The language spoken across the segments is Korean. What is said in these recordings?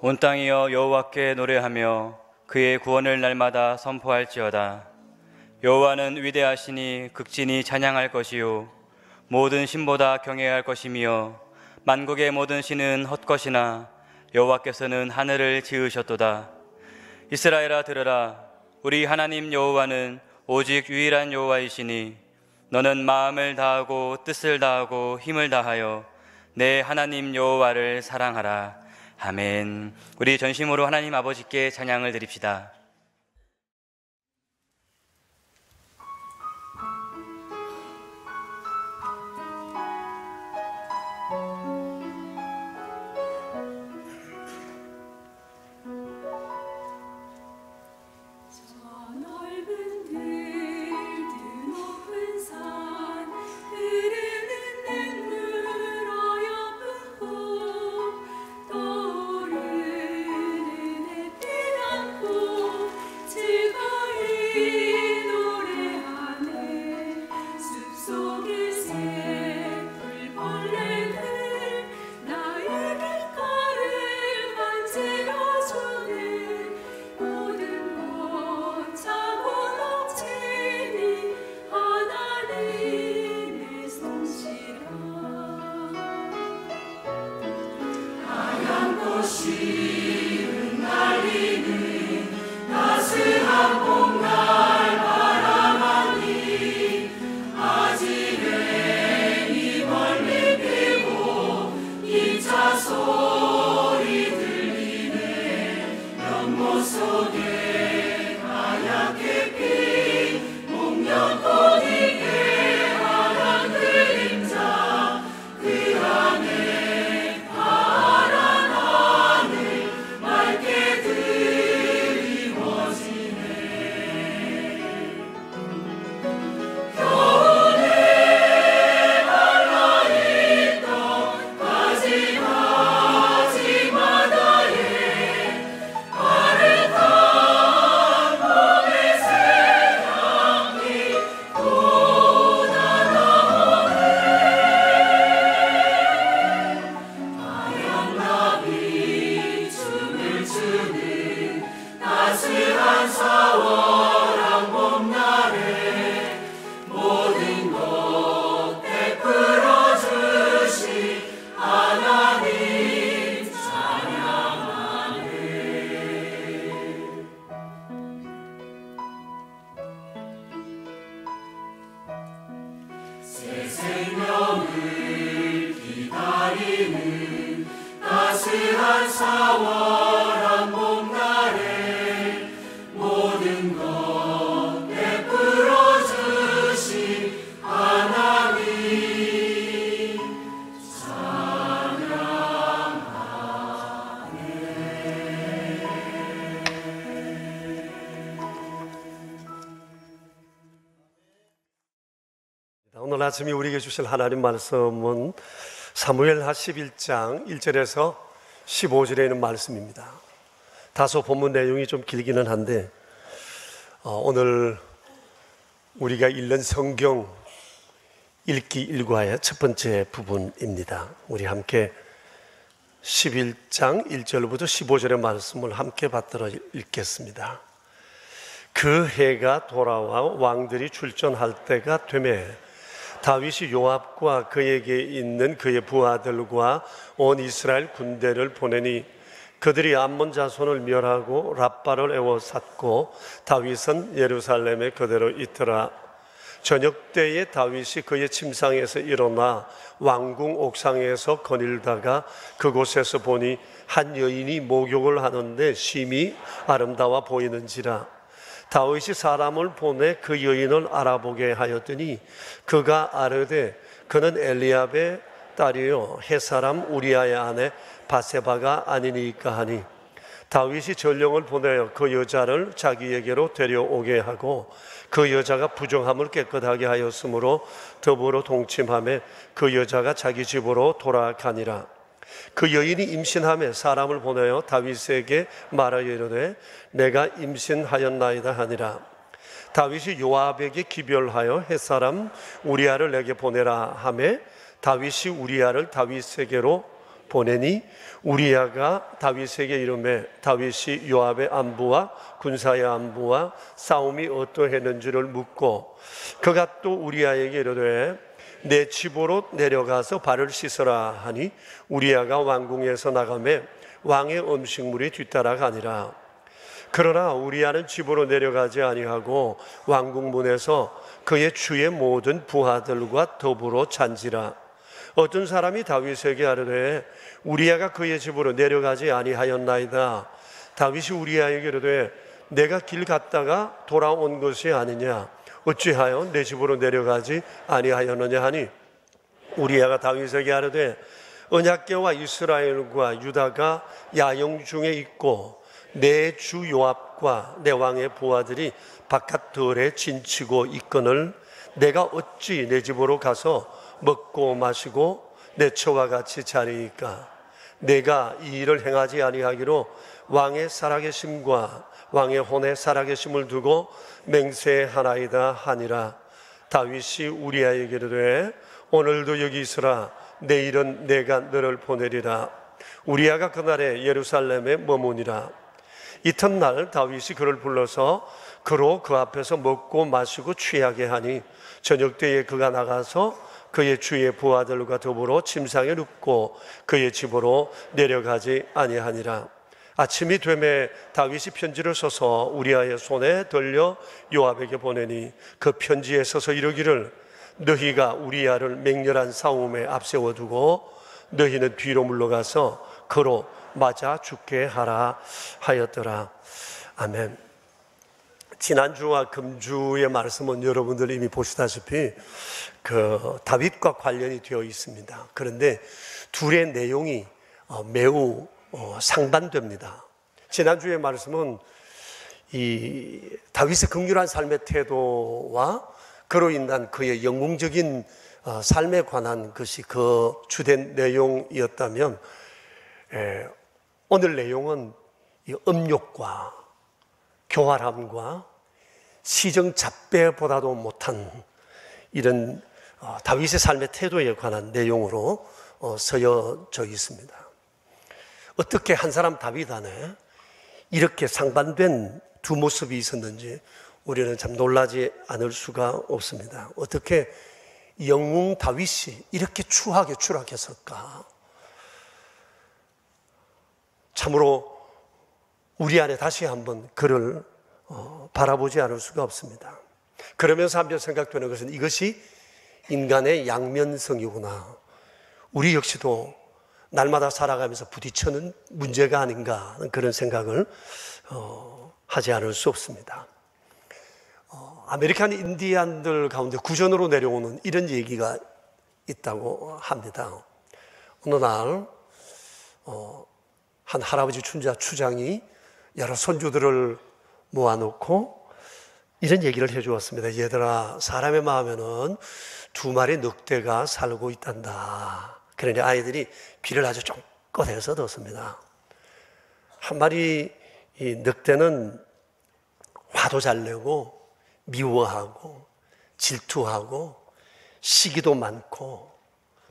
온 땅이여 여호와께 노래하며 그의 구원을 날마다 선포할지어다. 여호와는 위대하시니 극진히 찬양할 것이요 모든 신보다 경외할 것이며 만국의 모든 신은 헛것이나 여호와께서는 하늘을 지으셨도다. 이스라엘아 들으라. 우리 하나님 여호와는 오직 유일한 여호와이시니 너는 마음을 다하고 뜻을 다하고 힘을 다하여 내 하나님 여호와를 사랑하라. 아멘. 우리 전심으로 하나님 아버지께 찬양을 드립시다. 오늘 아침에 우리에게 주실 하나님 말씀은 사무엘하 11장 1절에서 15절에 있는 말씀입니다. 다소 본문 내용이 좀 길기는 한데 오늘 우리가 읽는 성경 읽기 일과의 첫 번째 부분입니다. 우리 함께 11장 1절부터 15절의 말씀을 함께 받들어 읽겠습니다. 그 해가 돌아와 왕들이 출전할 때가 되매 다윗이 요압과 그에게 있는 그의 부하들과 온 이스라엘 군대를 보내니 그들이 암몬 자손을 멸하고 랍바를 에워쌌고 다윗은 예루살렘에 그대로 있더라. 저녁 때에 다윗이 그의 침상에서 일어나 왕궁 옥상에서 거닐다가 그곳에서 보니 한 여인이 목욕을 하는데 심히 아름다워 보이는지라. 다윗이 사람을 보내 그 여인을 알아보게 하였더니 그가 아뢰되 그는 엘리압의 딸이요 햇사람 우리아의 아내 바세바가 아니니까 하니 다윗이 전령을 보내어 그 여자를 자기에게로 데려오게 하고 그 여자가 부정함을 깨끗하게 하였으므로 더불어 동침하며 그 여자가 자기 집으로 돌아가니라. 그 여인이 임신하며 사람을 보내어 다윗에게 말하여 이르되 내가 임신하였나이다 하니라. 다윗이 요압에게 기별하여 햇사람 우리아를 내게 보내라 하매 다윗이 우리아를 다윗에게로 보내니 우리야가 다윗에게 이르매 다윗이 요압의 안부와 군사의 안부와 싸움이 어떠했는지를 묻고 그가 또 우리야에게 이르되 내 집으로 내려가서 발을 씻으라 하니 우리야가 왕궁에서 나가매 왕의 음식물이 뒤따라가니라. 그러나 우리야는 집으로 내려가지 아니하고 왕궁 문에서 그의 주의 모든 부하들과 더불어 잔지라. 어떤 사람이 다윗에게 아뢰되 우리야가 그의 집으로 내려가지 아니하였나이다. 다윗이 우리야에게 이르되 내가 길 갔다가 돌아온 것이 아니냐, 어찌하여 내 집으로 내려가지 아니하였느냐 하니 우리야가 다윗에게 아뢰되 언약궤와 이스라엘과 유다가 야영 중에 있고 내 주 요압과 내 왕의 부하들이 바깥들에 진치고 있거늘 내가 어찌 내 집으로 가서 먹고 마시고 내 처와 같이 자리이까. 내가 이 일을 행하지 아니하기로 왕의 살아계심과 왕의 혼의 살아계심을 두고 맹세하나이다 하니라. 다윗이 우리야에게 이르되 오늘도 여기 있으라. 내일은 내가 너를 보내리라. 우리야가 그날에 예루살렘에 머무니라. 이튿날 다윗이 그를 불러서 그로 그 앞에서 먹고 마시고 취하게 하니 저녁 때에 그가 나가서 그의 주의 부하들과 더불어 침상에 눕고 그의 집으로 내려가지 아니하니라. 아침이 되매 다윗이 편지를 써서 우리야의 손에 들려 요압에게 보내니 그 편지에 써서 이르기를 너희가 우리야를 맹렬한 싸움에 앞세워두고 너희는 뒤로 물러가서 그로 맞아 죽게 하라 하였더라. 아멘. 지난주와 금주의 말씀은 여러분들 이미 보시다시피 그 다윗과 관련이 되어 있습니다. 그런데 둘의 내용이 매우 상반됩니다. 지난주의 말씀은 이 다윗의 긍휼한 삶의 태도와 그로 인한 그의 영웅적인 삶에 관한 것이 그 주된 내용이었다면 오늘 내용은 이 음욕과 교활함과 시정잡배보다도 못한 이런 다윗의 삶의 태도에 관한 내용으로 서여져 있습니다. 어떻게 한 사람 다윗 안에 이렇게 상반된 두 모습이 있었는지 우리는 참 놀라지 않을 수가 없습니다. 어떻게 영웅 다윗이 이렇게 추하게 추락했을까? 참으로 우리 안에 다시 한번 그를 바라보지 않을 수가 없습니다. 그러면서 한편 생각되는 것은 이것이 인간의 양면성이구나. 우리 역시도 날마다 살아가면서 부딪히는 문제가 아닌가 하는 그런 생각을 하지 않을 수 없습니다. 아메리칸 인디안들 가운데 구전으로 내려오는 이런 얘기가 있다고 합니다. 어느 날 한 할아버지 추장이 여러 손주들을 모아놓고 이런 얘기를 해주었습니다. 얘들아, 사람의 마음에는 두 마리 늑대가 살고 있단다. 그러니 아이들이 귀를 아주 쫑긋 해서 듣습니다. 한 마리 이 늑대는 화도 잘 내고 미워하고 질투하고 시기도 많고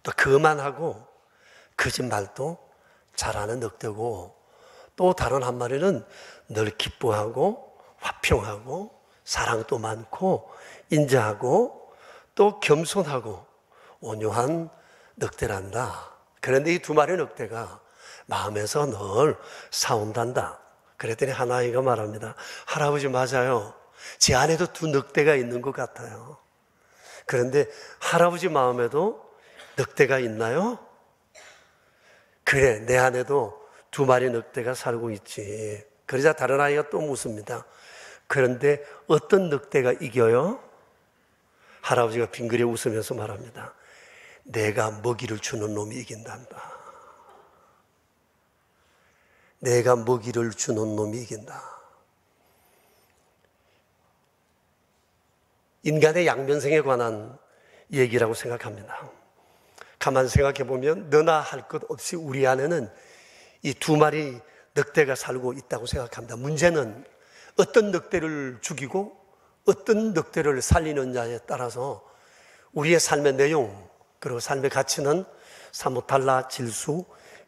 또 거만하고 거짓말도 잘하는 늑대고, 또 다른 한 마리는 늘 기뻐하고 화평하고 사랑도 많고 인자하고 또 겸손하고 온유한 늑대란다. 그런데 이 두 마리 늑대가 마음에서 늘 싸운단다. 그랬더니 한 아이가 말합니다. 할아버지, 맞아요. 제 안에도 두 늑대가 있는 것 같아요. 그런데 할아버지 마음에도 늑대가 있나요? 그래, 내 안에도 두 마리 늑대가 살고 있지. 그러자 다른 아이가 또 묻습니다. 그런데 어떤 늑대가 이겨요? 할아버지가 빙그레 웃으면서 말합니다. 내가 먹이를 주는 놈이 이긴단다. 내가 먹이를 주는 놈이 이긴다. 인간의 양면성에 관한 얘기라고 생각합니다. 가만 생각해 보면 너나 할 것 없이 우리 안에는 이 두 마리 늑대가 살고 있다고 생각합니다. 문제는 어떤 늑대를 죽이고 어떤 늑대를 살리느냐에 따라서 우리의 삶의 내용 그리고 삶의 가치는 사뭇 달라질 수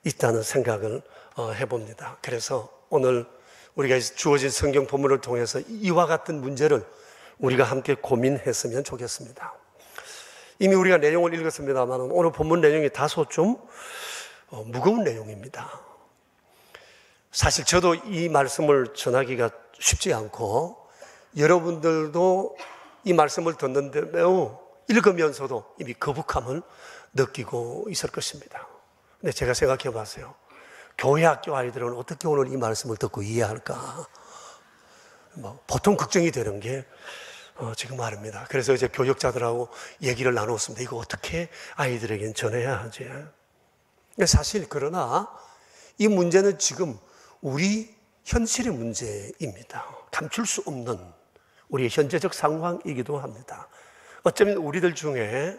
있다는 생각을 해봅니다. 그래서 오늘 우리가 주어진 성경 본문을 통해서 이와 같은 문제를 우리가 함께 고민했으면 좋겠습니다. 이미 우리가 내용을 읽었습니다만 오늘 본문 내용이 다소 좀 무거운 내용입니다. 사실 저도 이 말씀을 전하기가 쉽지 않고 여러분들도 이 말씀을 듣는데 매우 읽으면서도 이미 거북함을 느끼고 있을 것입니다. 근데 제가 생각해 봤어요. 교회 학교 아이들은 어떻게 오늘 이 말씀을 듣고 이해할까? 보통 걱정이 되는 게 지금 말입니다. 그래서 이제 교역자들하고 얘기를 나눴습니다. 이거 어떻게 아이들에겐 전해야 하지? 근데 사실 그러나 이 문제는 지금 우리 현실의 문제입니다. 감출 수 없는 우리의 현재적 상황이기도 합니다. 어쩌면 우리들 중에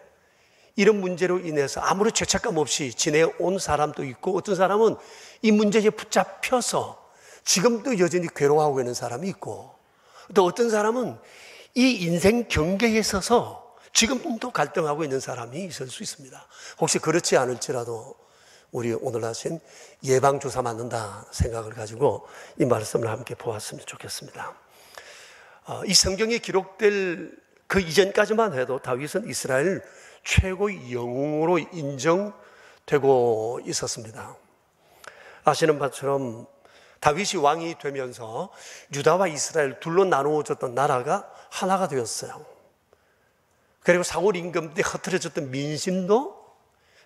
이런 문제로 인해서 아무런 죄책감 없이 지내온 사람도 있고 어떤 사람은 이 문제에 붙잡혀서 지금도 여전히 괴로워하고 있는 사람이 있고 또 어떤 사람은 이 인생 경계에 서서 지금도 갈등하고 있는 사람이 있을 수 있습니다. 혹시 그렇지 않을지라도 우리 오늘 하신 예방주사 맞는다 생각을 가지고 이 말씀을 함께 보았으면 좋겠습니다. 이 성경에 기록될 그 이전까지만 해도 다윗은 이스라엘 최고의 영웅으로 인정되고 있었습니다. 아시는 바처럼 다윗이 왕이 되면서 유다와 이스라엘 둘로 나누어졌던 나라가 하나가 되었어요. 그리고 사울 임금 때 흐트러졌던 민심도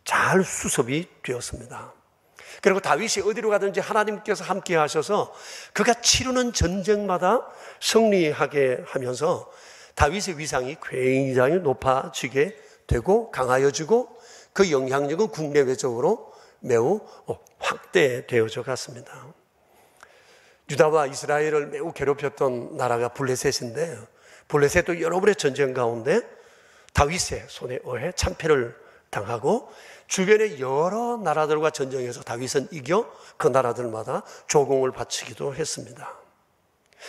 잘 수습이 되었습니다. 그리고 다윗이 어디로 가든지 하나님께서 함께 하셔서 그가 치르는 전쟁마다 승리하게 하면서 다윗의 위상이 굉장히 높아지게 되고 강하여지고 그 영향력은 국내외적으로 매우 확대되어져 갔습니다. 유다와 이스라엘을 매우 괴롭혔던 나라가 블레셋인데 블레셋도 여러 번의 전쟁 가운데 다윗의 손에 의해 참패를 당하고 주변의 여러 나라들과 전쟁에서 다윗은 이겨 그 나라들마다 조공을 바치기도 했습니다.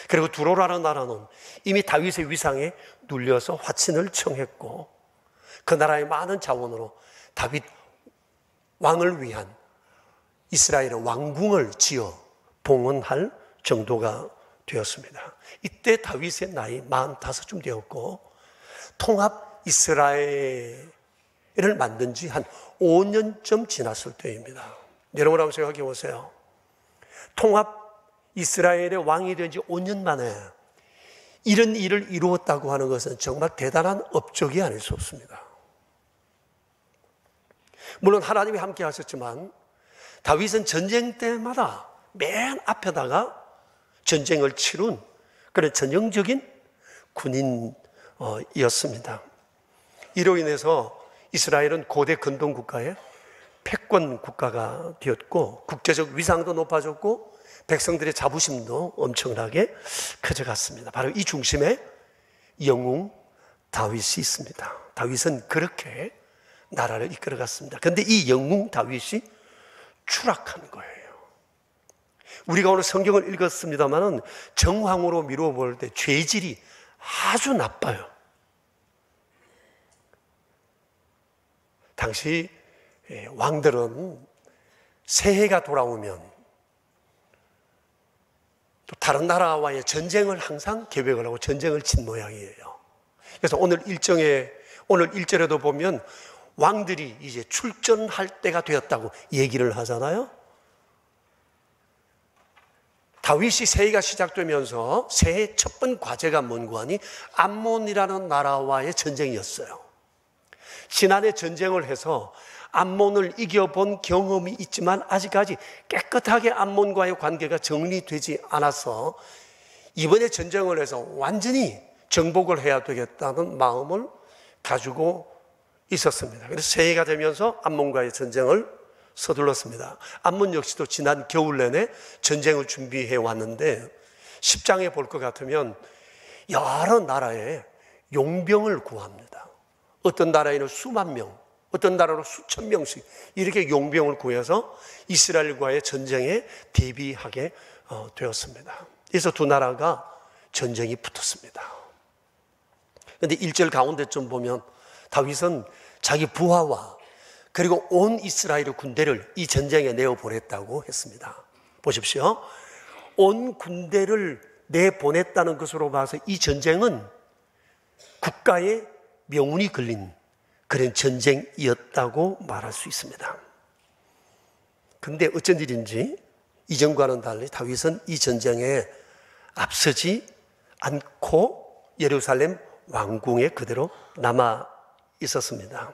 그리고 두로라는 나라는 이미 다윗의 위상에 눌려서 화친을 청했고 그 나라의 많은 자원으로 다윗 왕을 위한 이스라엘의 왕궁을 지어 봉헌할 정도가 되었습니다. 이때 다윗의 나이 45쯤 되었고 통합 이스라엘을 만든 지 한 5년쯤 지났을 때입니다. 여러분 한번 생각해 보세요. 통합 이스라엘의 왕이 된 지 5년 만에 이런 일을 이루었다고 하는 것은 정말 대단한 업적이 아닐 수 없습니다. 물론 하나님이 함께 하셨지만 다윗은 전쟁 때마다 맨 앞에다가 전쟁을 치룬 그런 전형적인 군인이었습니다. 이로 인해서 이스라엘은 고대 근동 국가의 패권 국가가 되었고 국제적 위상도 높아졌고 백성들의 자부심도 엄청나게 커져갔습니다. 바로 이 중심에 영웅 다윗이 있습니다. 다윗은 그렇게 나라를 이끌어갔습니다. 그런데 이 영웅 다윗이 추락한 거예요. 우리가 오늘 성경을 읽었습니다만 정황으로 미루어 볼 때 죄질이 아주 나빠요. 당시 왕들은 새해가 돌아오면 또 다른 나라와의 전쟁을 항상 계획을 하고 전쟁을 친 모양이에요. 그래서 오늘 1절에도 보면 왕들이 이제 출전할 때가 되었다고 얘기를 하잖아요. 다윗이 새해가 시작되면서 새해 첫 번 과제가 뭔고 하니 암몬이라는 나라와의 전쟁이었어요. 지난해 전쟁을 해서 암몬을 이겨본 경험이 있지만 아직까지 깨끗하게 암몬과의 관계가 정리되지 않아서 이번에 전쟁을 해서 완전히 정복을 해야 되겠다는 마음을 가지고 있었습니다. 그래서 새해가 되면서 암몬과의 전쟁을 서둘렀습니다. 암몬 역시도 지난 겨울 내내 전쟁을 준비해 왔는데 10장에 볼 것 같으면 여러 나라에 용병을 구합니다. 어떤 나라에는 수만 명, 어떤 나라로 수천 명씩 이렇게 용병을 구해서 이스라엘과의 전쟁에 대비하게 되었습니다. 그래서 두 나라가 전쟁이 붙었습니다. 그런데 1절 가운데쯤 보면 다윗은 자기 부하와 그리고 온 이스라엘 군대를 이 전쟁에 내어보냈다고 했습니다. 보십시오. 온 군대를 내보냈다는 것으로 봐서 이 전쟁은 국가의 명운이 걸린 그런 전쟁이었다고 말할 수 있습니다. 그런데 어쩐 일인지 이전과는 달리 다윗은 이 전쟁에 앞서지 않고 예루살렘 왕궁에 그대로 남아 있었습니다.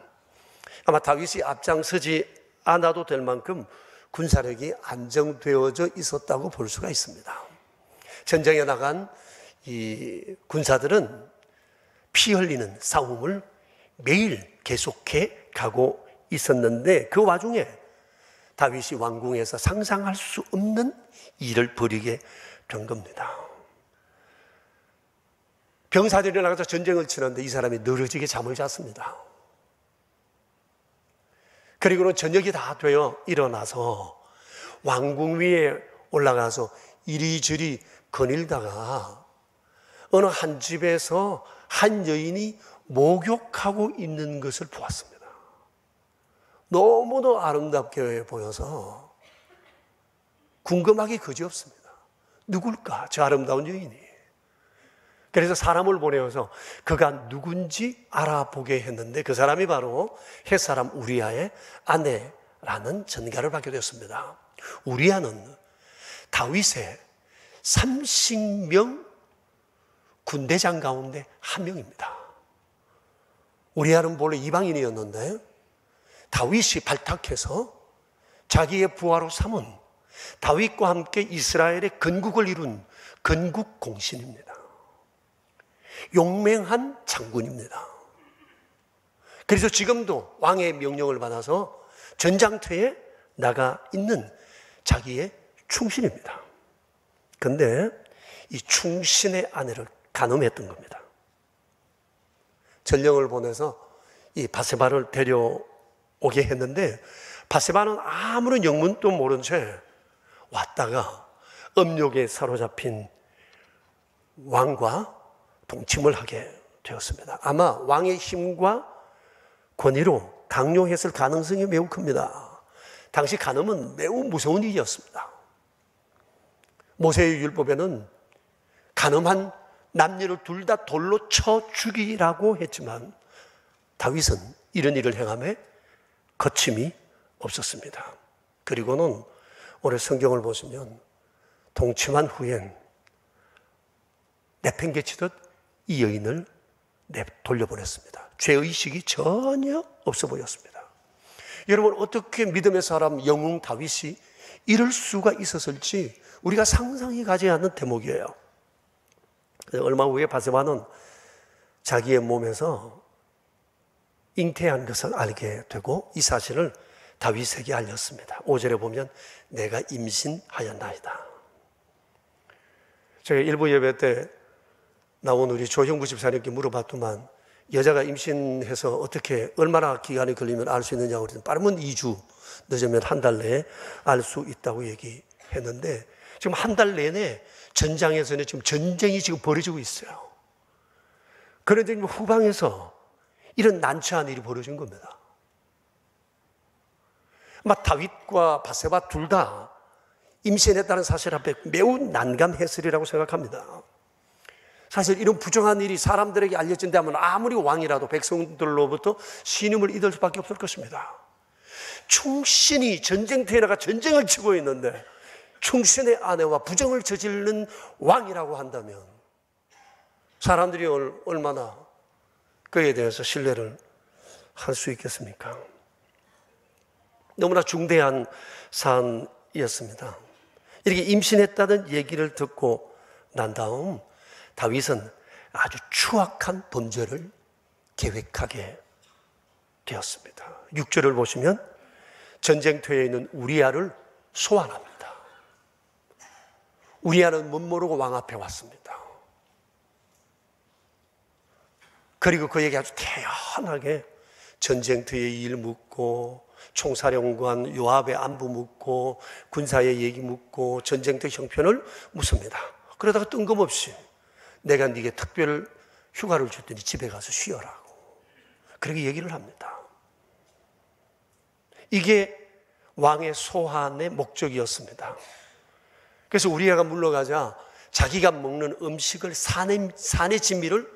아마 다윗이 앞장서지 않아도 될 만큼 군사력이 안정되어져 있었다고 볼 수가 있습니다. 전쟁에 나간 이 군사들은 피 흘리는 싸움을 매일 계속해 가고 있었는데 그 와중에 다윗이 왕궁에서 상상할 수 없는 일을 벌이게 된 겁니다. 병사들이 나가서 전쟁을 치는데 이 사람이 늘어지게 잠을 잤습니다. 그리고는 저녁이 다 되어 일어나서 왕궁 위에 올라가서 이리저리 거닐다가 어느 한 집에서 한 여인이 목욕하고 있는 것을 보았습니다. 너무도 아름답게 보여서 궁금하기 그지없습니다. 누굴까? 저 아름다운 여인이. 그래서 사람을 보내어서 그가 누군지 알아보게 했는데 그 사람이 바로 햇사람 우리아의 아내라는 전가를 받게 되었습니다. 우리아는 다윗의 30명 군대장 가운데 한 명입니다. 우리아는 본래 이방인이었는데 다윗이 발탁해서 자기의 부하로 삼은 다윗과 함께 이스라엘의 건국을 이룬 건국 공신입니다. 용맹한 장군입니다. 그래서 지금도 왕의 명령을 받아서 전장터에 나가 있는 자기의 충신입니다. 그런데 이 충신의 아내를 간음했던 겁니다. 전령을 보내서 이 바세바를 데려오게 했는데 바세바는 아무런 영문도 모른 채 왔다가 음욕에 사로잡힌 왕과 동침을 하게 되었습니다. 아마 왕의 힘과 권위로 강요했을 가능성이 매우 큽니다. 당시 간음은 매우 무서운 일이었습니다. 모세의 율법에는 간음한 남녀를 둘 다 돌로 쳐 죽이라고 했지만 다윗은 이런 일을 행함에 거침이 없었습니다. 그리고는 오늘 성경을 보시면 동침한 후엔 내팽개치듯 이 여인을 돌려보냈습니다. 죄의식이 전혀 없어 보였습니다. 여러분, 어떻게 믿음의 사람 영웅 다윗이 이럴 수가 있었을지 우리가 상상이 가지 않는 대목이에요. 얼마 후에 바세바는 자기의 몸에서 잉태한 것을 알게 되고 이 사실을 다윗에게 알렸습니다. 5절에 보면 내가 임신하였나이다. 제가 일부 예배 때 나온 우리 조형부 집사님께 물어봤더만 여자가 임신해서 어떻게 얼마나 기간이 걸리면 알 수 있느냐고 그랬더니 빠르면 2주, 늦으면 한 달 내에 알 수 있다고 얘기했는데 지금 한 달 내내 전장에서는 지금 전쟁이 지금 벌어지고 있어요. 그런데 후방에서 이런 난처한 일이 벌어진 겁니다. 막 다윗과 바세바 둘 다 임신했다는 사실 앞에 매우 난감했으리라고 생각합니다. 사실 이런 부정한 일이 사람들에게 알려진다면 아무리 왕이라도 백성들로부터 신임을 잊을 수밖에 없을 것입니다. 충신이 전쟁터에 나가 전쟁을 치고 있는데 충신의 아내와 부정을 저지르는 왕이라고 한다면 사람들이 얼마나 그에 대해서 신뢰를 할 수 있겠습니까? 너무나 중대한 사안이었습니다. 이렇게 임신했다는 얘기를 듣고 난 다음 다윗은 아주 추악한 범죄를 계획하게 되었습니다. 6절을 보시면 전쟁터에 있는 우리아를 소환합니다. 우리아는 못 모르고 왕 앞에 왔습니다. 그리고 그에게 아주 태연하게 전쟁터의 일 묻고 총사령관 요압의 안부 묻고 군사의 얘기 묻고 전쟁터 형편을 묻습니다. 그러다가 뜬금없이 내가 네게 특별 휴가를 줬더니 집에 가서 쉬어라고 그렇게 얘기를 합니다. 이게 왕의 소환의 목적이었습니다. 그래서 우리아가 물러가자 자기가 먹는 음식을 산의 진미를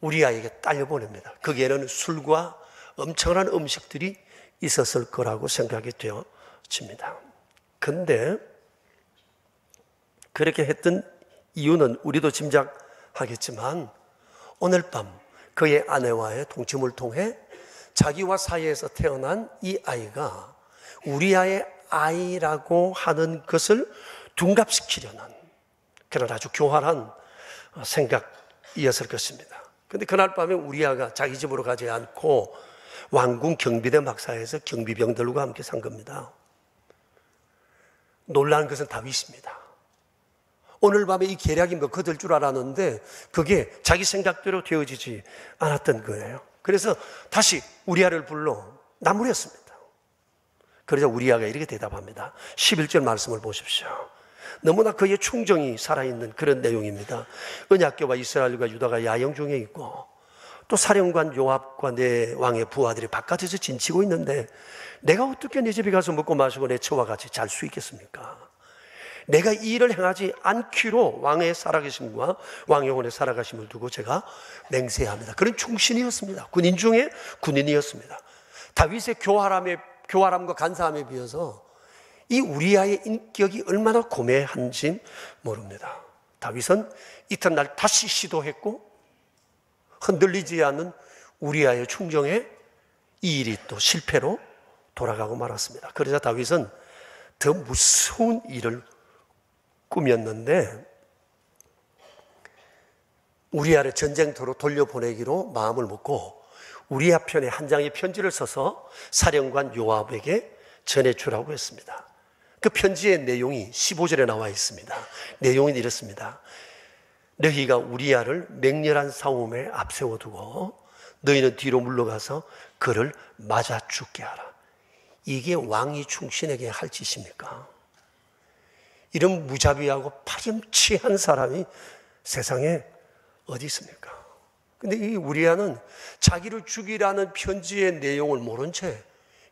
우리아에게 딸려보냅니다. 거기에는 술과 엄청난 음식들이 있었을 거라고 생각이 되어집니다. 그런데 그렇게 했던 이유는 우리도 짐작하겠지만 오늘 밤 그의 아내와의 동침을 통해 자기와 사이에서 태어난 이 아이가 우리아의 아이라고 하는 것을 둔갑시키려는 그런 아주 교활한 생각이었을 것입니다. 그런데 그날 밤에 우리아가 자기 집으로 가지 않고 왕궁 경비대 막사에서 경비병들과 함께 산 겁니다. 놀라운 것은 다윗입니다. 오늘 밤에 이 계략이 그될 줄 알았는데 그게 자기 생각대로 되어지지 않았던 거예요. 그래서 다시 우리아를 불러 나무렸습니다. 그러자 우리아가 이렇게 대답합니다. 11절 말씀을 보십시오. 너무나 그의 충정이 살아있는 그런 내용입니다. 언약궤와 이스라엘과 유다가 야영 중에 있고 또 사령관 요압과 내 왕의 부하들이 바깥에서 진치고 있는데 내가 어떻게 네 집에 가서 먹고 마시고 내 처와 같이 잘 수 있겠습니까? 내가 이 일을 행하지 않기로 왕의 살아계심과 왕영혼의 살아가심을 두고 제가 맹세합니다. 그런 충신이었습니다. 군인 중에 군인이었습니다. 다윗의 교활함과 간사함에 비해서 이 우리아의 인격이 얼마나 고매한지 모릅니다. 다윗은 이튿날 다시 시도했고 흔들리지 않는 우리아의 충정에 이 일이 또 실패로 돌아가고 말았습니다. 그러자 다윗은 더 무서운 일을 꾸몄는데 우리아를 전쟁터로 돌려보내기로 마음을 먹고 우리아 편에 한 장의 편지를 써서 사령관 요압에게 전해주라고 했습니다. 그 편지의 내용이 15절에 나와 있습니다. 내용은 이렇습니다. 너희가 우리아를 맹렬한 싸움에 앞세워두고 너희는 뒤로 물러가서 그를 맞아 죽게 하라. 이게 왕이 충신에게 할 짓입니까? 이런 무자비하고 파렴치한 사람이 세상에 어디 있습니까? 근데 이 우리아는 자기를 죽이라는 편지의 내용을 모른 채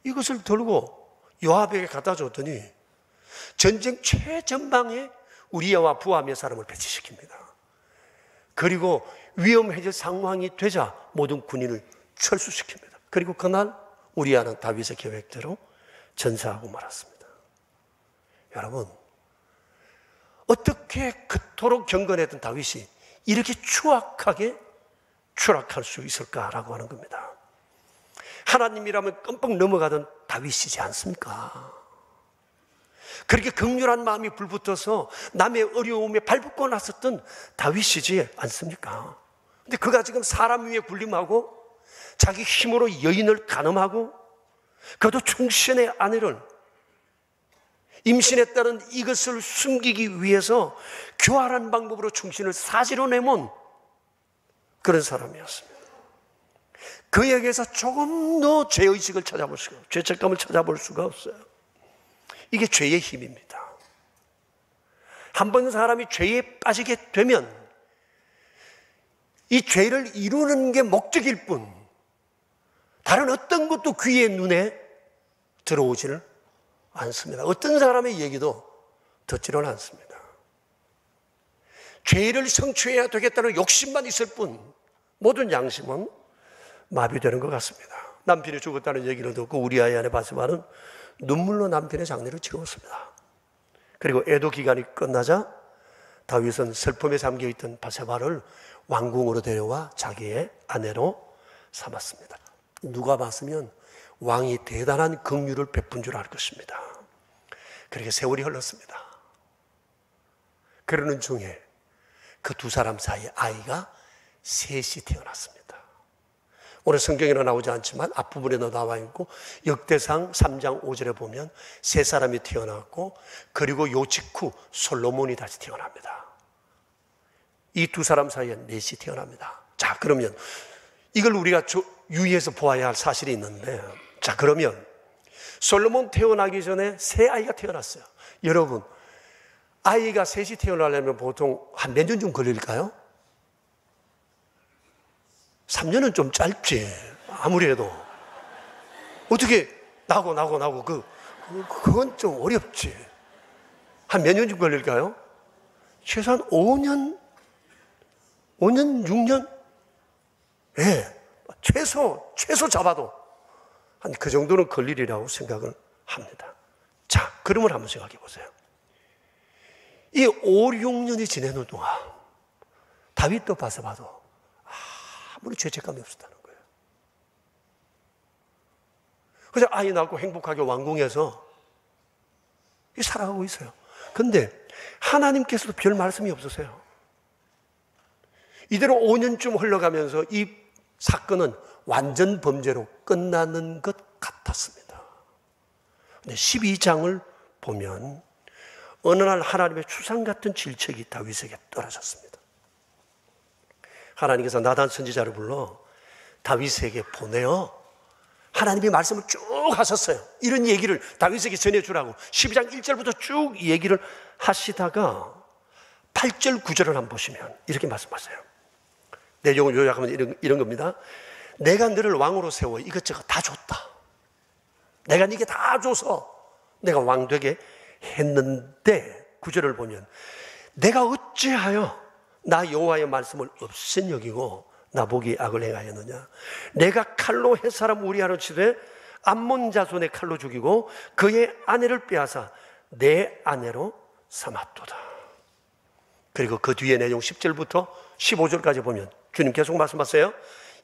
이것을 들고 요압에게 갖다 줬더니 전쟁 최전방에 우리아와 부하 몇 사람을 배치시킵니다. 그리고 위험해질 상황이 되자 모든 군인을 철수시킵니다. 그리고 그날 우리아는 다윗의 계획대로 전사하고 말았습니다. 여러분, 어떻게 그토록 경건했던 다윗이 이렇게 추악하게 추락할 수 있을까라고 하는 겁니다. 하나님이라면 끔뻑 넘어가던 다윗이지 않습니까? 그렇게 극렬한 마음이 불붙어서 남의 어려움에 발붙고 났었던 다윗이지 않습니까? 근데 그가 지금 사람 위에 군림하고 자기 힘으로 여인을 간음하고 그도 충신의 아내를 임신했다는 이것을 숨기기 위해서 교활한 방법으로 충신을 사지로 내몬 그런 사람이었습니다. 그에게서 조금 더 죄의식을 찾아볼 수가 없어요. 죄책감을 찾아볼 수가 없어요. 이게 죄의 힘입니다. 한번 사람이 죄에 빠지게 되면 이 죄를 이루는 게 목적일 뿐 다른 어떤 것도 귀에 눈에 들어오지는 않습니다. 어떤 사람의 얘기도 듣지는 않습니다. 죄를 성취해야 되겠다는 욕심만 있을 뿐 모든 양심은 마비되는 것 같습니다. 남편이 죽었다는 얘기를 듣고 우리아의 아내 바세바는 눈물로 남편의 장례를 치렀습니다. 그리고 애도 기간이 끝나자 다윗은 슬픔에 잠겨있던 바세바를 왕궁으로 데려와 자기의 아내로 삼았습니다. 누가 봤으면 왕이 대단한 긍휼을 베푼 줄 알 것입니다. 그렇게 세월이 흘렀습니다. 그러는 중에 그 두 사람 사이에 아이가 셋이 태어났습니다. 오늘 성경에는 나오지 않지만 앞부분에도 나와 있고 역대상 3장 5절에 보면 세 사람이 태어났고 그리고 요 직후 솔로몬이 다시 태어납니다. 이 두 사람 사이에 넷이 태어납니다. 자, 그러면 이걸 우리가 유의해서 보아야 할 사실이 있는데, 자, 그러면 솔로몬 태어나기 전에 세 아이가 태어났어요. 여러분, 아이가 셋이 태어나려면 보통 한 몇 년 좀 걸릴까요? 3년은 좀 짧지. 아무리 해도. 어떻게 나고 그건 좀 어렵지. 한 몇 년쯤 걸릴까요? 최소한 5년 6년? 예, 최소 잡아도 한 그 정도는 걸리리라고 생각을 합니다. 자, 그러면 한번 생각해 보세요. 이 5, 6년이 지내는 동안 다윗도 바세바도 아무리 죄책감이 없었다는 거예요. 그래서 아이 낳고 행복하게 왕궁에서 살아가고 있어요. 근데 하나님께서도 별 말씀이 없으세요. 이대로 5년쯤 흘러가면서 이 사건은 완전 범죄로 끝나는 것 같았습니다. 근데 12장을 보면 어느 날 하나님의 추상 같은 질책이 다윗에게 떨어졌습니다. 하나님께서 나단 선지자를 불러 다윗에게 보내어 하나님이 말씀을 쭉 하셨어요. 이런 얘기를 다윗에게 전해주라고 12장 1절부터 쭉 얘기를 하시다가 8절 9절을 한번 보시면 이렇게 말씀하세요. 내용을 요약하면 이런 겁니다. 내가 너를 왕으로 세워 이것저것 다 줬다. 내가 네게 다 줘서 내가 왕 되게 했는데 9절을 보면 내가 어찌하여 나 여호와의 말씀을 없인 여기고 나보기 악을 행하였느냐. 내가 칼로 햇사람 우리아를 치되 암몬 자손의 칼로 죽이고 그의 아내를 빼앗아 내 아내로 삼았도다. 그리고 그 뒤에 내용 10절부터 15절까지 보면 주님 계속 말씀하세요.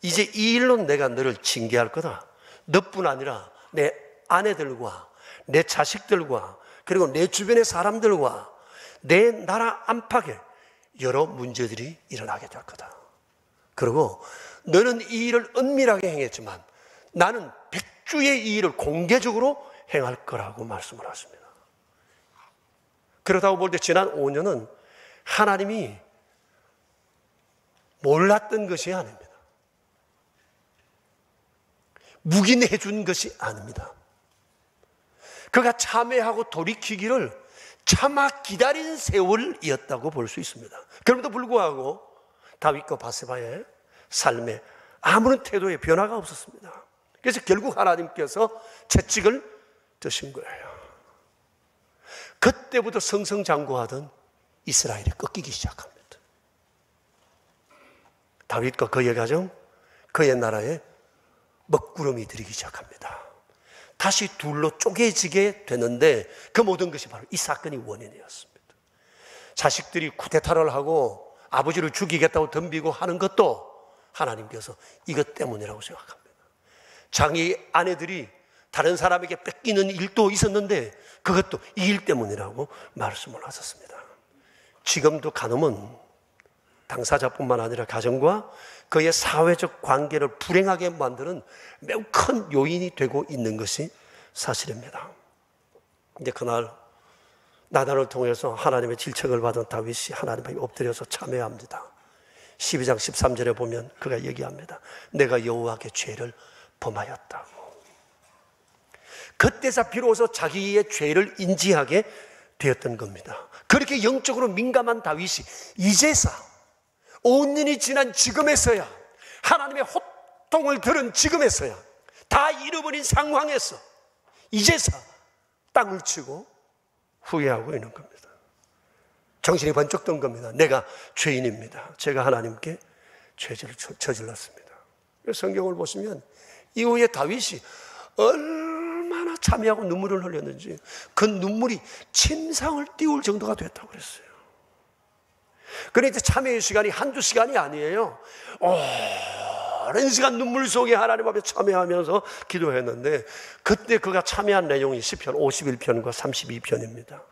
이제 이 일로 내가 너를 징계할 거다. 너뿐 아니라 내 아내들과 내 자식들과 그리고 내 주변의 사람들과 내 나라 안팎에 여러 문제들이 일어나게 될 거다. 그리고 너는 이 일을 은밀하게 행했지만 나는 백주의 이 일을 공개적으로 행할 거라고 말씀을 하십니다. 그렇다고 볼 때 지난 5년은 하나님이 몰랐던 것이 아닙니다. 묵인해 준 것이 아닙니다. 그가 참회하고 돌이키기를 참아 기다린 세월이었다고 볼 수 있습니다. 그럼에도 불구하고 다윗과 바세바의 삶에 아무런 태도의 변화가 없었습니다. 그래서 결국 하나님께서 채찍을 드신 거예요. 그때부터 승승장구하던 이스라엘이 꺾이기 시작합니다. 다윗과 그의 가정, 그의 나라에 먹구름이 들이기 시작합니다. 다시 둘로 쪼개지게 되는데 그 모든 것이 바로 이 사건이 원인이었습니다. 자식들이 쿠데타를 하고 아버지를 죽이겠다고 덤비고 하는 것도 하나님께서 이것 때문이라고 생각합니다. 자기 아내들이 다른 사람에게 뺏기는 일도 있었는데 그것도 이 일 때문이라고 말씀을 하셨습니다. 지금도 간음은 당사자뿐만 아니라 가정과 그의 사회적 관계를 불행하게 만드는 매우 큰 요인이 되고 있는 것이 사실입니다. 근데 그날 나단을 통해서 하나님의 질책을 받은 다윗이 하나님께 엎드려서 참회합니다. 12장 13절에 보면 그가 얘기합니다. 내가 여호와께 죄를 범하였다고. 그때서 비로소 자기의 죄를 인지하게 되었던 겁니다. 그렇게 영적으로 민감한 다윗이 이제서 5년이 지난 지금에서야, 하나님의 호통을 들은 지금에서야, 다 잃어버린 상황에서 이제서 땅을 치고 후회하고 있는 겁니다. 정신이 번쩍 든 겁니다. 내가 죄인입니다. 제가 하나님께 죄를 저질렀습니다. 성경을 보시면 이후에 다윗이 얼마나 참회하고 눈물을 흘렸는지 그 눈물이 침상을 띄울 정도가 됐다고 그랬어요. 그런데 참회의 시간이 한두 시간이 아니에요. 오랜 시간 눈물 속에 하나님 앞에 참회하면서 기도했는데 그때 그가 참회한 내용이 시편 51편과 32편입니다.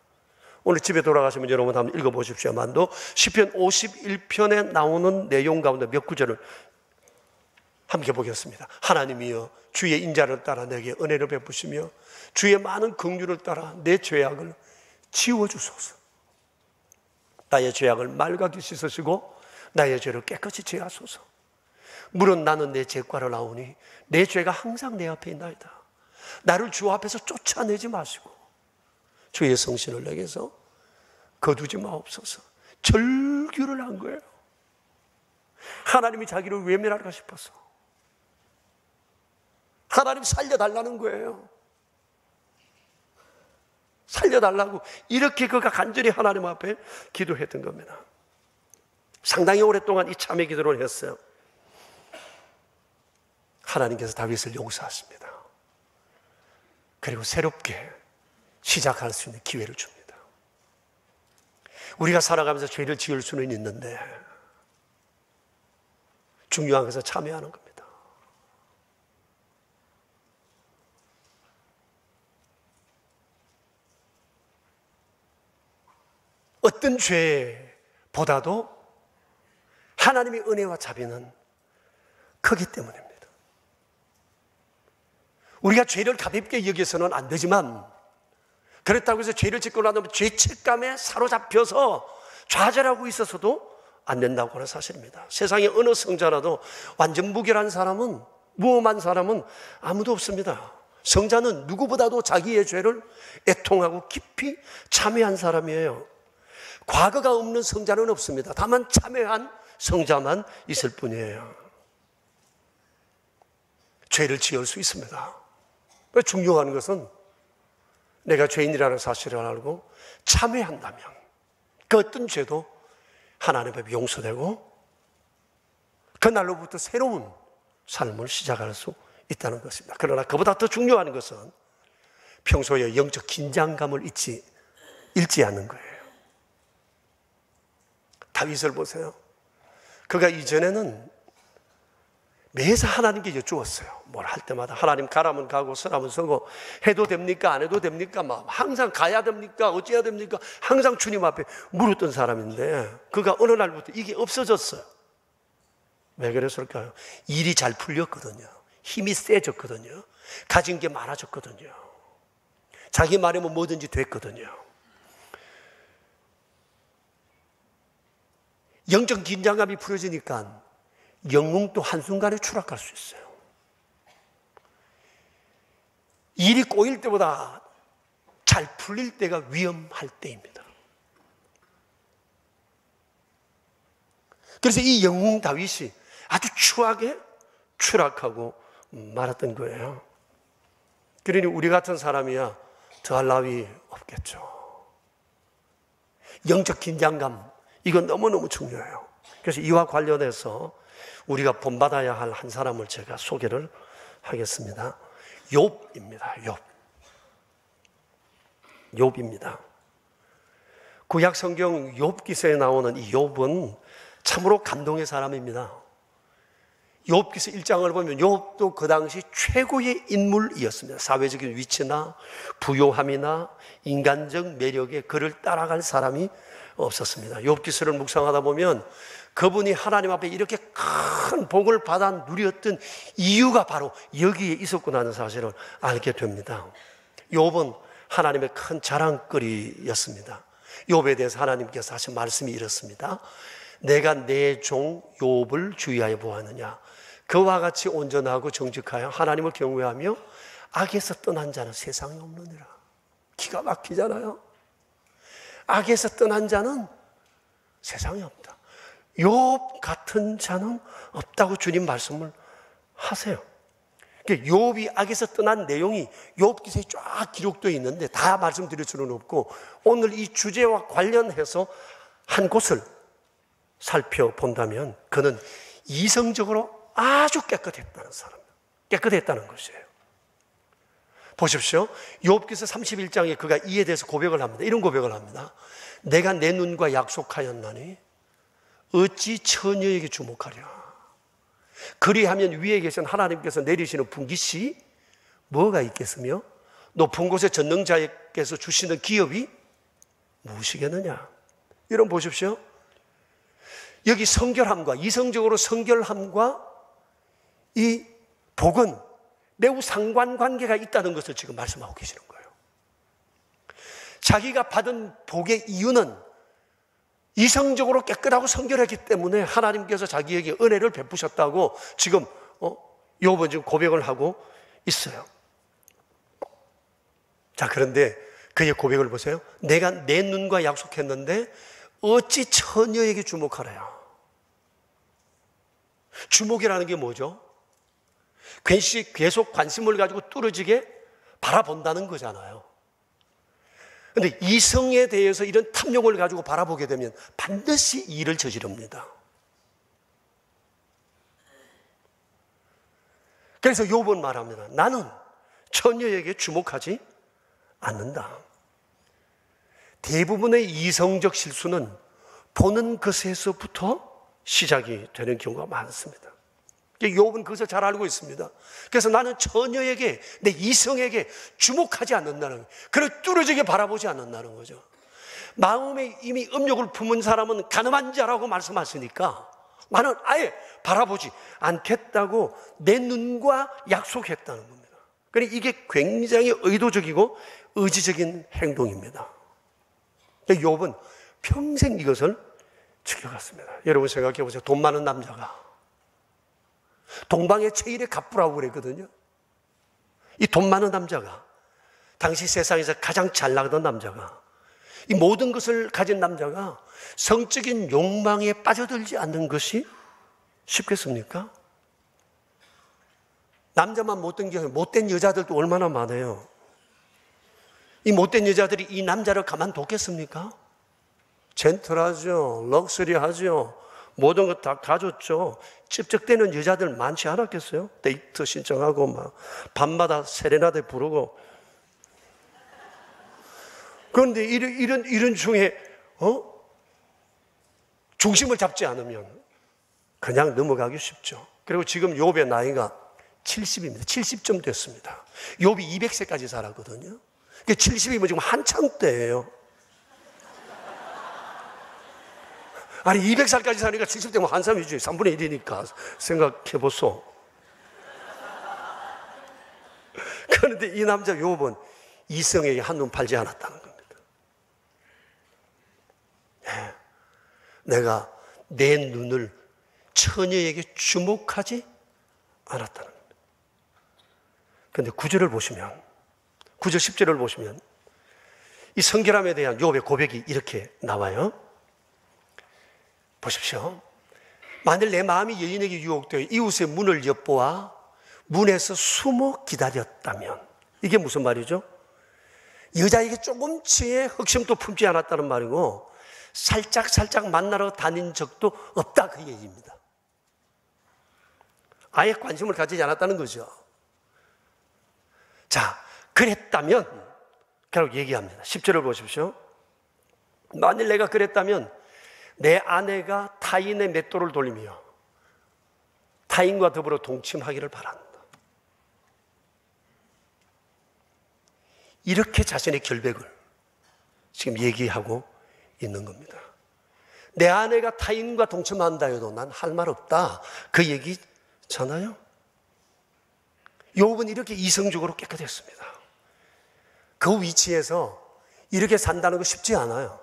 오늘 집에 돌아가시면 여러분 한번 읽어보십시오만도 시편 51편에 나오는 내용 가운데 몇 구절을 함께 보겠습니다. 하나님이여 주의 인자를 따라 내게 은혜를 베푸시며 주의 많은 긍휼을 따라 내 죄악을 지워주소서. 나의 죄악을 맑게 씻으시고 나의 죄를 깨끗이 제하소서. 물은 나는 내 죄과를 아오니 내 죄가 항상 내 앞에 있나이다. 나를 주 앞에서 쫓아내지 마시고 주의 성신을 내게서 거두지 마옵소서. 절규를 한 거예요. 하나님이 자기를 외면할까 싶어서 하나님 살려달라는 거예요. 살려달라고 이렇게 그가 간절히 하나님 앞에 기도했던 겁니다. 상당히 오랫동안 이 참회 기도를 했어요. 하나님께서 다윗을 용서하십니다. 그리고 새롭게 시작할 수 있는 기회를 줍니다. 우리가 살아가면서 죄를 지을 수는 있는데 중요한 것은 참회하는 겁니다. 어떤 죄보다도 하나님의 은혜와 자비는 크기 때문입니다. 우리가 죄를 가볍게 여겨서는 안 되지만, 그렇다고 해서 죄를 짓고 나면 죄책감에 사로잡혀서 좌절하고 있어서도 안 된다고 하는 사실입니다. 세상에 어느 성자라도 완전 무결한 사람은, 무엄한 사람은 아무도 없습니다. 성자는 누구보다도 자기의 죄를 애통하고 깊이 참회한 사람이에요. 과거가 없는 성자는 없습니다. 다만 참회한 성자만 있을 뿐이에요. 죄를 지을 수 있습니다. 중요한 것은 내가 죄인이라는 사실을 알고 참회한다면 그 어떤 죄도 하나님 앞에 용서되고 그날로부터 새로운 삶을 시작할 수 있다는 것입니다. 그러나 그보다 더 중요한 것은 평소에 영적 긴장감을 잃지 않는 거예요. 다윗을 보세요. 그가 이전에는 매사 하나님께 여쭈었어요. 뭘 할 때마다 하나님 가라면 가고 서라면 서고 해도 됩니까? 안 해도 됩니까? 막 항상 가야 됩니까? 어찌해야 됩니까? 항상 주님 앞에 물었던 사람인데 그가 어느 날부터 이게 없어졌어요. 왜 그랬을까요? 일이 잘 풀렸거든요. 힘이 세졌거든요. 가진 게 많아졌거든요. 자기 말이면 뭐든지 됐거든요. 영적 긴장감이 풀어지니까 영웅도 한순간에 추락할 수 있어요. 일이 꼬일 때보다 잘 풀릴 때가 위험할 때입니다. 그래서 이 영웅 다윗이 아주 추하게 추락하고 말았던 거예요. 그러니 우리 같은 사람이야 더할 나위 없겠죠. 영적 긴장감, 이건 너무너무 중요해요. 그래서 이와 관련해서 우리가 본받아야 할 한 사람을 제가 소개를 하겠습니다. 욥입니다. 욥입니다. 구약 성경 욥기서에 나오는 이 욥은 참으로 감동의 사람입니다. 욥기서 1장을 보면 욥도 그 당시 최고의 인물이었습니다. 사회적인 위치나 부요함이나 인간적 매력에 그를 따라갈 사람이 없었습니다. 욥기서를 묵상하다 보면 그분이 하나님 앞에 이렇게 큰 복을 받아 누렸던 이유가 바로 여기에 있었구나 하는 사실을 알게 됩니다. 욥은 하나님의 큰 자랑거리였습니다. 욥에 대해서 하나님께서 하신 말씀이 이렇습니다. 내가 내 종 욥을 주의하여 보았느냐. 그와 같이 온전하고 정직하여 하나님을 경외하며 악에서 떠난 자는 세상에 없느니라. 기가 막히잖아요. 악에서 떠난 자는 세상에 없다. 욥 같은 자는 없다고 주님 말씀을 하세요. 욥이 악에서 떠난 내용이 욥기서에 쫙 기록되어 있는데 다 말씀드릴 수는 없고 오늘 이 주제와 관련해서 한 곳을 살펴본다면 그는 이성적으로 아주 깨끗했다는 사람, 깨끗했다는 것이에요. 보십시오. 욥기서 31장에 그가 이에 대해서 고백을 합니다. 이런 고백을 합니다. 내가 내 눈과 약속하였나니 어찌 처녀에게 주목하랴. 그리하면 위에 계신 하나님께서 내리시는 분깃이 뭐가 있겠으며 높은 곳에 전능자께서 주시는 기업이 무엇이겠느냐. 여러분 보십시오. 여기 성결함과 이성적으로 성결함과 이 복은 매우 상관관계가 있다는 것을 지금 말씀하고 계시는 거예요. 자기가 받은 복의 이유는 이성적으로 깨끗하고 성결했기 때문에 하나님께서 자기에게 은혜를 베푸셨다고 지금 욥은 지금 고백을 하고 있어요. 자, 그런데 그의 고백을 보세요. 내가 내 눈과 약속했는데 어찌 처녀에게 주목하라야. 주목이라는 게 뭐죠? 괜시 계속 관심을 가지고 뚫어지게 바라본다는 거잖아요. 그런데 이성에 대해서 이런 탐욕을 가지고 바라보게 되면 반드시 일을 저지릅니다. 그래서 욥은 말합니다. 나는 처녀에게 주목하지 않는다. 대부분의 이성적 실수는 보는 것에서부터 시작이 되는 경우가 많습니다. 욥은 그것을 잘 알고 있습니다. 그래서 나는 처녀에게, 내 이성에게 주목하지 않는다는 거예요. 그를 뚫어지게 바라보지 않는다는 거죠. 마음에 이미 음욕을 품은 사람은 가늠한 자라고 말씀하시니까 나는 아예 바라보지 않겠다고 내 눈과 약속했다는 겁니다. 그러니까 이게 굉장히 의도적이고 의지적인 행동입니다. 욥은 평생 이것을 지켜갔습니다. 여러분 생각해 보세요. 돈 많은 남자가 동방의 제일의 갑부라고 그랬거든요. 이 돈 많은 남자가, 당시 세상에서 가장 잘 나가던 남자가, 이 모든 것을 가진 남자가 성적인 욕망에 빠져들지 않는 것이 쉽겠습니까? 남자만 못된 게 아니라 못된 여자들도 얼마나 많아요. 이 못된 여자들이 이 남자를 가만뒀겠습니까? 젠틀하죠. 럭셔리하죠. 모든 것 다 가졌죠. 찝쩍대는 여자들 많지 않았겠어요? 데이트 신청하고 막 밤마다 세레나데 부르고. 그런데 이런 중에 중심을 잡지 않으면 그냥 넘어가기 쉽죠. 그리고 지금 욥의 나이가 70입니다. 70쯤 됐습니다. 욥이 200세까지 살았거든요. 70이면 지금 한참 때예요. 아니 200살까지 사니까 70대면 한참이지. 3분의 1이니까 생각해보소. 그런데 이 남자 욥은 이성에게 한눈 팔지 않았다는 겁니다. 내가 내 눈을 처녀에게 주목하지 않았다는 겁니다. 그런데 9절을 보시면, 9절 10절을 보시면 이 성결함에 대한 욥의 고백이 이렇게 나와요. 보십시오. 만일 내 마음이 여인에게 유혹되어 이웃의 문을 엿보아 문에서 숨어 기다렸다면, 이게 무슨 말이죠? 여자에게 조금치의 흑심도 품지 않았다는 말이고 살짝 만나러 다닌 적도 없다, 그 얘기입니다. 아예 관심을 가지지 않았다는 거죠. 자, 그랬다면 결국 얘기합니다. 10절을 보십시오. 만일 내가 그랬다면 내 아내가 타인의 맷돌을 돌리며 타인과 더불어 동침하기를 바란다. 이렇게 자신의 결백을 지금 얘기하고 있는 겁니다. 내 아내가 타인과 동침한다 해도 난 할 말 없다, 그 얘기잖아요. 욥은 이렇게 이성적으로 깨끗했습니다. 그 위치에서 이렇게 산다는 거 쉽지 않아요.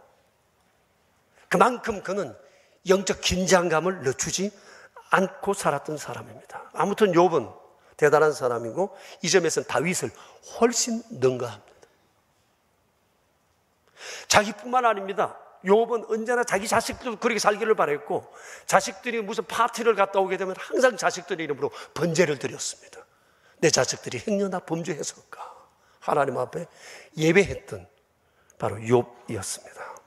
그만큼 그는 영적 긴장감을 늦추지 않고 살았던 사람입니다. 아무튼 욥은 대단한 사람이고 이 점에서는 다윗을 훨씬 능가합니다. 자기뿐만 아닙니다. 욥은 언제나 자기 자식들도 그렇게 살기를 바랬고, 자식들이 무슨 파티를 갔다 오게 되면 항상 자식들의 이름으로 번제를 드렸습니다. 내 자식들이 행여나 범죄했을까 하나님 앞에 예배했던 바로 욥이었습니다.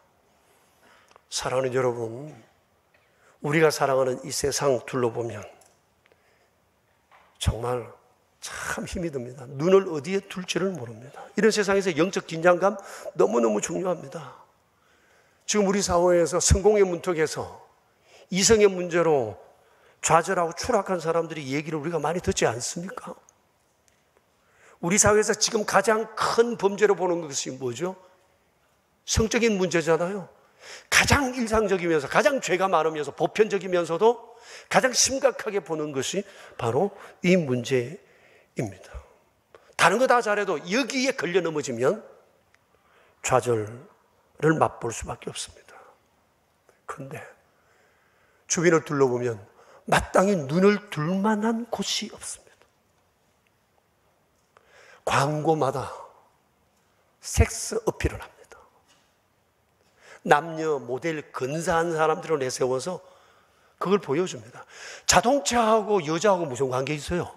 사랑하는 여러분, 우리가 살아가는 이 세상 둘러보면 정말 참 힘이 듭니다. 눈을 어디에 둘지를 모릅니다. 이런 세상에서 영적 긴장감 너무너무 중요합니다. 지금 우리 사회에서 성공의 문턱에서 이성의 문제로 좌절하고 추락한 사람들이 얘기를 우리가 많이 듣지 않습니까? 우리 사회에서 지금 가장 큰 범죄로 보는 것이 뭐죠? 성적인 문제잖아요. 가장 일상적이면서 가장 죄가 많으면서 보편적이면서도 가장 심각하게 보는 것이 바로 이 문제입니다. 다른 거 다 잘해도 여기에 걸려 넘어지면 좌절을 맛볼 수밖에 없습니다. 그런데 주변을 둘러보면 마땅히 눈을 둘 만한 곳이 없습니다. 광고마다 섹스 어필을 합니다. 남녀 모델 근사한 사람들을 내세워서 그걸 보여줍니다. 자동차하고 여자하고 무슨 관계 있어요?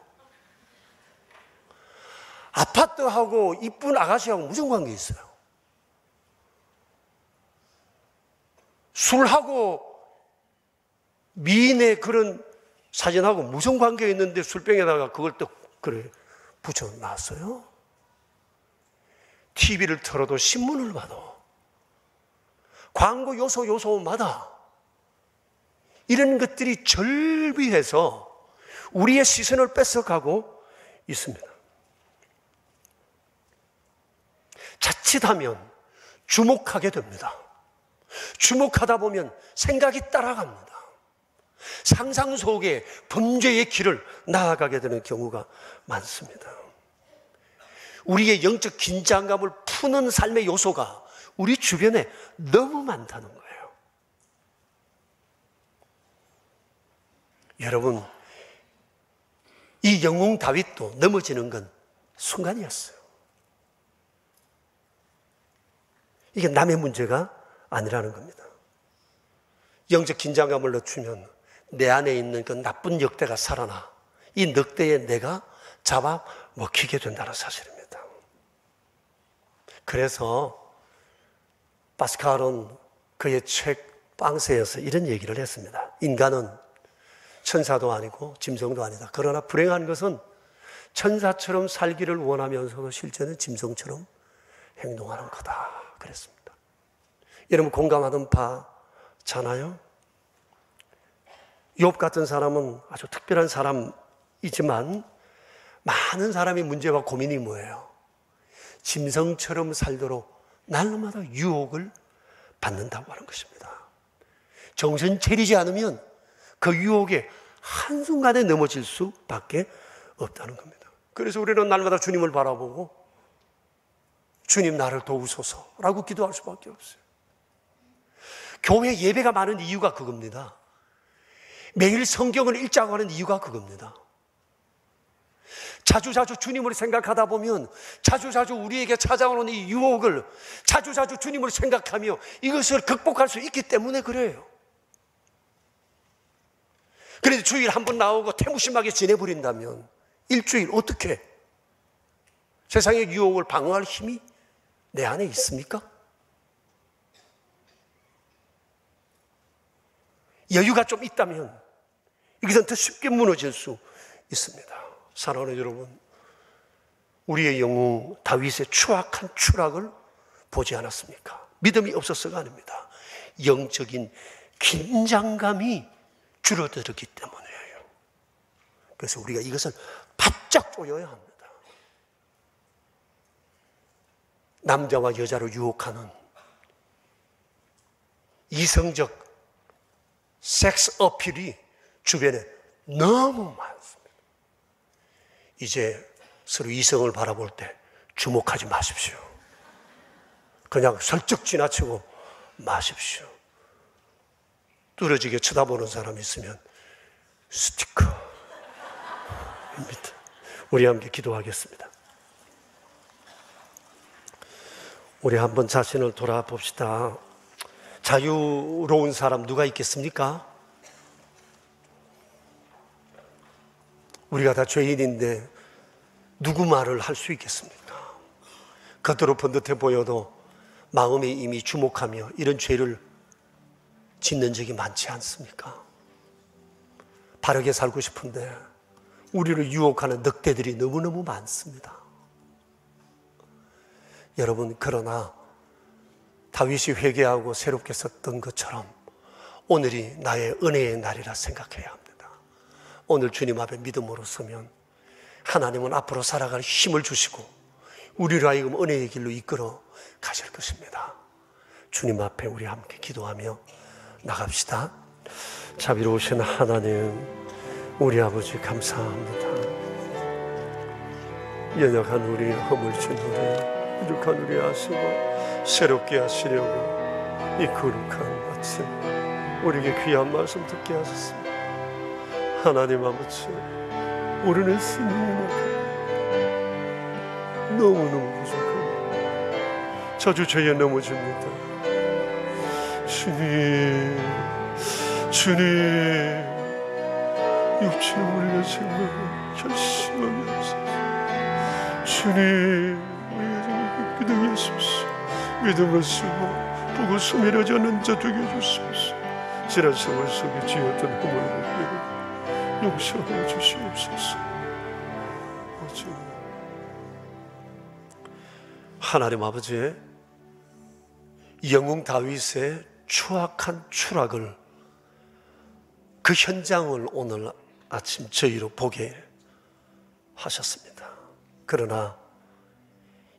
아파트하고 이쁜 아가씨하고 무슨 관계 있어요? 술하고 미인의 그런 사진하고 무슨 관계가 있는데 술병에다가 그걸 또 그래 붙여놨어요? TV를 틀어도 신문을 봐도 광고 요소마다 이런 것들이 절비해서 우리의 시선을 뺏어가고 있습니다. 자칫하면 주목하게 됩니다. 주목하다 보면 생각이 따라갑니다. 상상 속에 범죄의 길을 나아가게 되는 경우가 많습니다. 우리의 영적 긴장감을 푸는 삶의 요소가 우리 주변에 너무 많다는 거예요. 여러분, 이 영웅 다윗도 넘어지는 건 순간이었어요. 이게 남의 문제가 아니라는 겁니다. 영적 긴장감을 늦추면 내 안에 있는 그 나쁜 늑대가 살아나 이 늑대에 내가 잡아 먹히게 된다는 사실입니다. 그래서 파스칼은 그의 책 빵세에서 이런 얘기를 했습니다. 인간은 천사도 아니고 짐승도 아니다. 그러나 불행한 것은 천사처럼 살기를 원하면서도 실제는 짐승처럼 행동하는 거다. 그랬습니다. 여러분 공감하는 바잖아요. 욥 같은 사람은 아주 특별한 사람이지만 많은 사람이 문제와 고민이 뭐예요? 짐승처럼 살도록 날마다 유혹을 받는다고 하는 것입니다. 정신 차리지 않으면 그 유혹에 한순간에 넘어질 수밖에 없다는 겁니다. 그래서 우리는 날마다 주님을 바라보고 주님 나를 도우소서라고 기도할 수밖에 없어요. 교회 예배가 많은 이유가 그겁니다. 매일 성경을 읽자고 하는 이유가 그겁니다. 자주자주 주님을 생각하다 보면 자주자주 우리에게 찾아오는 이 유혹을 자주자주 주님을 생각하며 이것을 극복할 수 있기 때문에 그래요. 그런데 주일 한 번 나오고 태무심하게 지내버린다면 일주일 어떻게 세상의 유혹을 방어할 힘이 내 안에 있습니까? 여유가 좀 있다면 이것은 더 쉽게 무너질 수 있습니다. 사랑하는 여러분, 우리의 영웅 다윗의 추악한 추락을 보지 않았습니까? 믿음이 없어서가 아닙니다. 영적인 긴장감이 줄어들었기 때문이에요. 그래서 우리가 이것을 바짝 조여야 합니다. 남자와 여자를 유혹하는 이성적 섹스 어필이 주변에 너무 많습니다. 이제 서로 이성을 바라볼 때 주목하지 마십시오. 그냥 슬쩍 지나치고 마십시오. 뚫어지게 쳐다보는 사람이 있으면 스티커입니다. 우리 함께 기도하겠습니다. 우리 한번 자신을 돌아봅시다. 자유로운 사람 누가 있겠습니까? 우리가 다 죄인인데 누구 말을 할 수 있겠습니까? 겉으로 번듯해 보여도 마음이 이미 주목하며 이런 죄를 짓는 적이 많지 않습니까? 바르게 살고 싶은데 우리를 유혹하는 늑대들이 너무너무 많습니다. 여러분, 그러나 다윗이 회개하고 새롭게 썼던 것처럼 오늘이 나의 은혜의 날이라 생각해야 합니다. 오늘 주님 앞에 믿음으로 서면 하나님은 앞으로 살아갈 힘을 주시고 우리를 하여금 은혜의 길로 이끌어 가실 것입니다. 주님 앞에 우리 함께 기도하며 나갑시다. 자비로우신 하나님, 우리 아버지 감사합니다. 연약한 우리, 허물진 우리, 부족한 우리 하시고 새롭게 하시려고 이 거룩한 아침 우리에게 귀한 말씀 듣게 하셨습니다. 하나님 아버지, 우리는 스님이니까 너무너무 부족합니다. 자주 죄에 넘어집니다. 주님, 육체의 우리가 정말 결심하게 하소서. 주님, 우리가 정말 믿게 하십시오. 믿음을 쓰고 기쁘고 스밀어지는 자 되게 해주시옵소서. 지난 세월 속에 지었던 허물을 용서하여 주시옵소서. 하나님 아버지의 영웅 다윗의 추악한 추락을, 그 현장을 오늘 아침 저희로 보게 하셨습니다. 그러나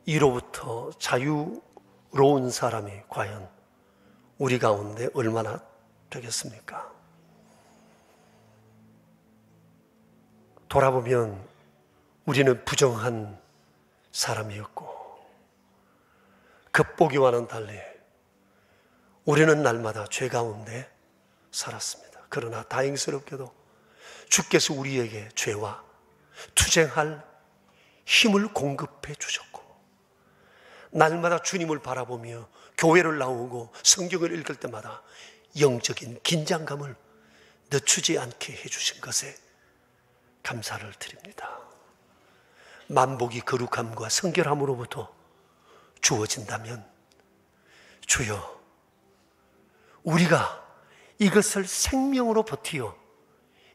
이로부터 자유로운 사람이 과연 우리 가운데 얼마나 되겠습니까? 돌아보면 우리는 부정한 사람이었고, 겉보기와는 달리 우리는 날마다 죄 가운데 살았습니다. 그러나 다행스럽게도 주께서 우리에게 죄와 투쟁할 힘을 공급해 주셨고, 날마다 주님을 바라보며 교회를 나오고 성경을 읽을 때마다 영적인 긴장감을 늦추지 않게 해주신 것에 감사를 드립니다. 만복이 거룩함과 성결함으로부터 주어진다면 주여, 우리가 이것을 생명으로 버티어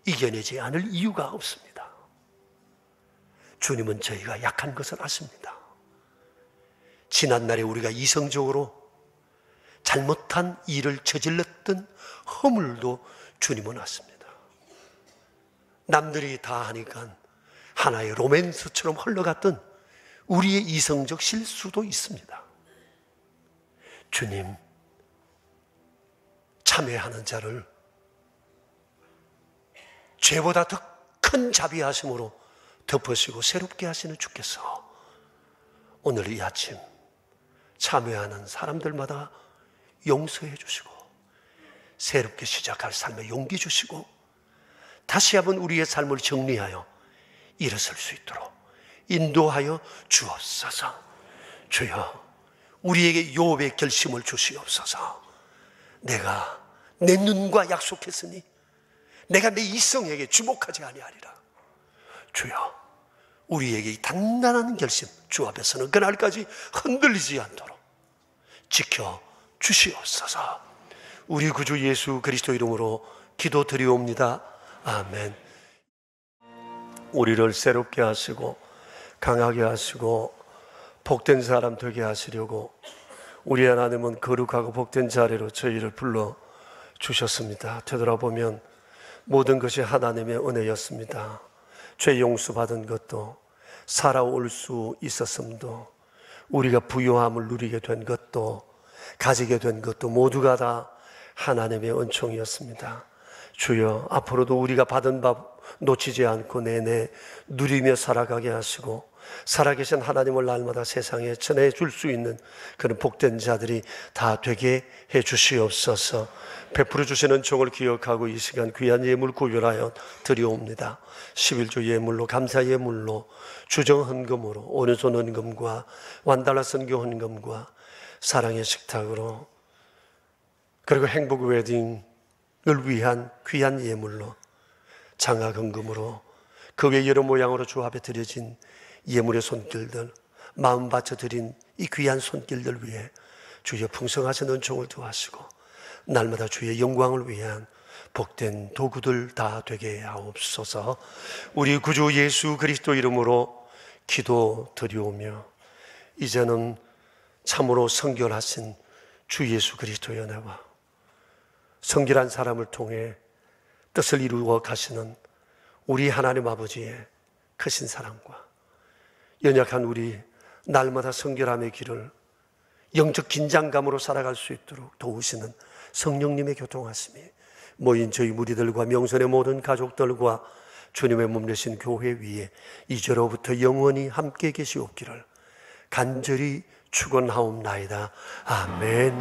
이겨내지 않을 이유가 없습니다. 주님은 저희가 약한 것을 아십니다. 지난날에 우리가 이성적으로 잘못한 일을 저질렀던 허물도 주님은 아십니다. 남들이 다 하니까 하나의 로맨스처럼 흘러갔던 우리의 이성적 실수도 있습니다. 주님, 참회하는 자를 죄보다 더 큰 자비하심으로 덮으시고 새롭게 하시는 주께서 오늘 이 아침 참회하는 사람들마다 용서해 주시고 새롭게 시작할 삶에 용기 주시고 다시 한번 우리의 삶을 정리하여 일어설 수 있도록 인도하여 주옵소서. 주여, 우리에게 요업의 결심을 주시옵소서. 내가 내 눈과 약속했으니 내가 내 이성에게 주목하지 아니하리라. 주여, 우리에게 이 단단한 결심, 주 앞에서는 그날까지 흔들리지 않도록 지켜 주시옵소서. 우리 구주 예수 그리스도 이름으로 기도드리옵니다. 아멘. 우리를 새롭게 하시고 강하게 하시고 복된 사람 되게 하시려고 우리 하나님은 거룩하고 복된 자리로 저희를 불러 주셨습니다. 되돌아보면 모든 것이 하나님의 은혜였습니다. 죄 용서받은 것도, 살아올 수 있었음도, 우리가 부유함을 누리게 된 것도, 가지게 된 것도 모두가 다 하나님의 은총이었습니다. 주여, 앞으로도 우리가 받은 밥 놓치지 않고 내내 누리며 살아가게 하시고 살아계신 하나님을 날마다 세상에 전해줄 수 있는 그런 복된 자들이 다 되게 해 주시옵소서. 베풀어 주시는 종을 기억하고 이 시간 귀한 예물 구별하여 드리옵니다. 11조 예물로, 감사 예물로, 주정 헌금으로, 오른손 헌금과 완달러 선교 헌금과 사랑의 식탁으로, 그리고 행복 웨딩을 위한 귀한 예물로, 장학 헌금으로, 그 외 여러 모양으로 주 앞에 드려진 예물의 손길들, 마음 바쳐 드린 이 귀한 손길들 위해 주의 풍성하신 은총을 더하시고 날마다 주의 영광을 위한 복된 도구들 다 되게 하옵소서. 우리 구주 예수 그리스도 이름으로 기도드리오며 이제는 참으로 성결하신 주 예수 그리스도의 은혜와 성결한 사람을 통해 뜻을 이루어 가시는 우리 하나님 아버지의 크신 사랑과 연약한 우리 날마다 성결함의 길을 영적 긴장감으로 살아갈 수 있도록 도우시는 성령님의 교통하심이 모인 저희 무리들과 명선의 모든 가족들과 주님의 몸 되신 교회 위에 이제로부터 영원히 함께 계시옵기를 간절히 축원하옵나이다. 아멘.